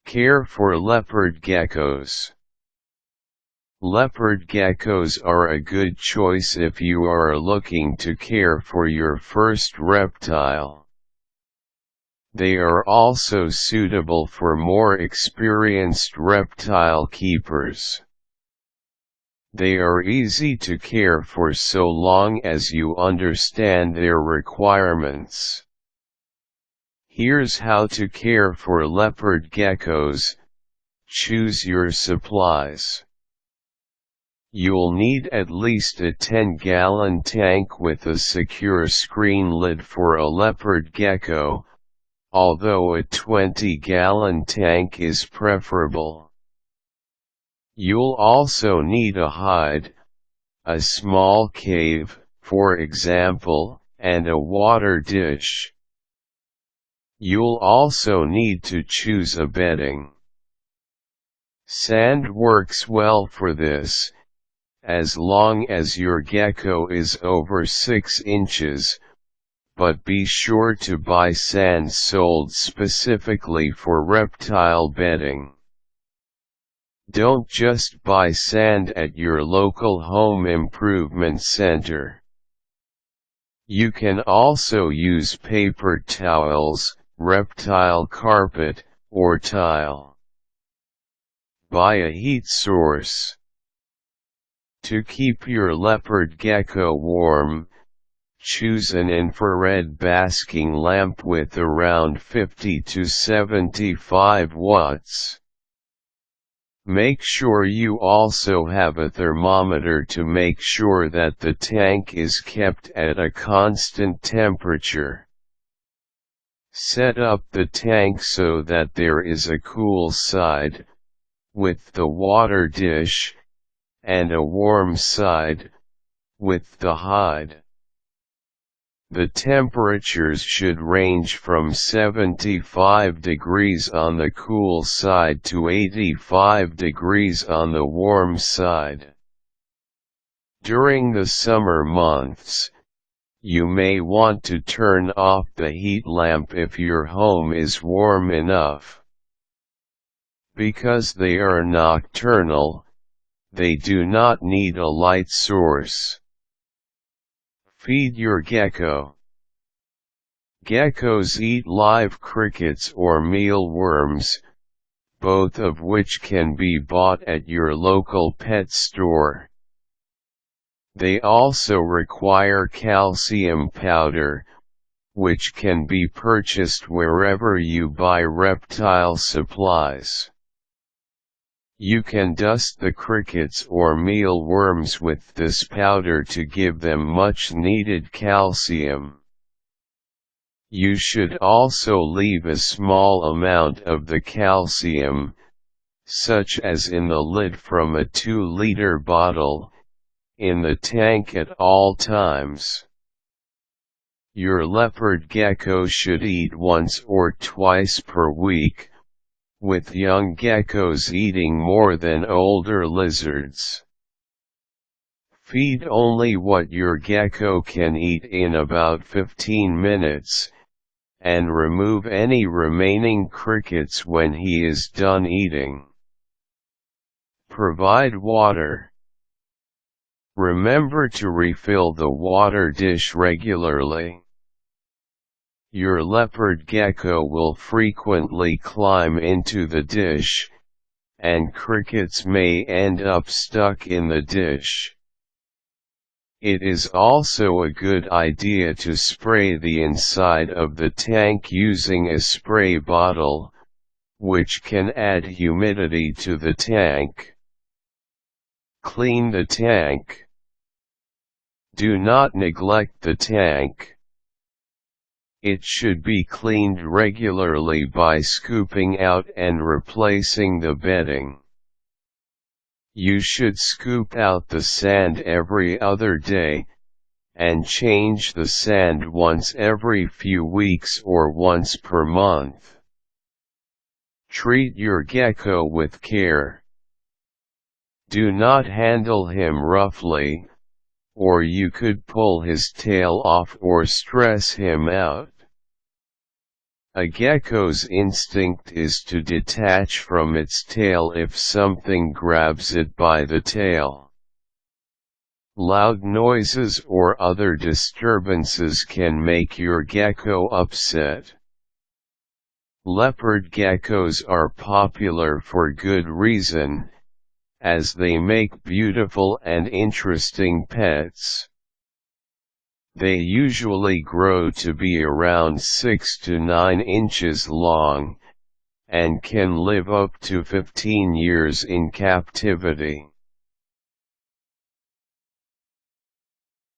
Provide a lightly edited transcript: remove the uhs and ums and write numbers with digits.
Care for leopard geckos. Leopard geckos are a good choice if you are looking to care for your first reptile. They are also suitable for more experienced reptile keepers. They are easy to care for so long as you understand their requirements. Here's how to care for leopard geckos. Choose your supplies. You'll need at least a 10-gallon tank with a secure screen lid for a leopard gecko, although a 20-gallon tank is preferable. You'll also need a hide, a small cave, for example, and a water dish. You'll also need to choose a bedding. Sand works well for this, as long as your gecko is over 6 inches, but be sure to buy sand sold specifically for reptile bedding. Don't just buy sand at your local home improvement center. You can also use paper towels, reptile carpet, or tile. Buy a heat source. To keep your leopard gecko warm, choose an infrared basking lamp with around 50 to 75 watts. Make sure you also have a thermometer to make sure that the tank is kept at a constant temperature. Set up the tank so that there is a cool side, with the water dish, and a warm side, with the hide. The temperatures should range from 75 degrees on the cool side to 85 degrees on the warm side. During the summer months, you may want to turn off the heat lamp if your home is warm enough. Because they are nocturnal, they do not need a light source. Feed your gecko. Geckos eat live crickets or mealworms, both of which can be bought at your local pet store. They also require calcium powder, which can be purchased wherever you buy reptile supplies. You can dust the crickets or mealworms with this powder to give them much needed calcium. You should also leave a small amount of the calcium, such as in the lid from a 2-liter bottle, in the tank at all times. Your leopard gecko should eat once or twice per week, with young geckos eating more than older lizards. Feed only what your gecko can eat in about 15 minutes, and remove any remaining crickets when he is done eating. Provide water. Remember to refill the water dish regularly. Your leopard gecko will frequently climb into the dish, and crickets may end up stuck in the dish. It is also a good idea to spray the inside of the tank using a spray bottle, which can add humidity to the tank. Clean the tank. Do not neglect the tank. It should be cleaned regularly by scooping out and replacing the bedding. You should scoop out the sand every other day, and change the sand once every few weeks or once per month. Treat your gecko with care. Do not handle him roughly, or you could pull his tail off or stress him out. A gecko's instinct is to detach from its tail if something grabs it by the tail. Loud noises or other disturbances can make your gecko upset. Leopard geckos are popular for good reason, as they make beautiful and interesting pets. They usually grow to be around 6 to 9 inches long, and can live up to 15 years in captivity.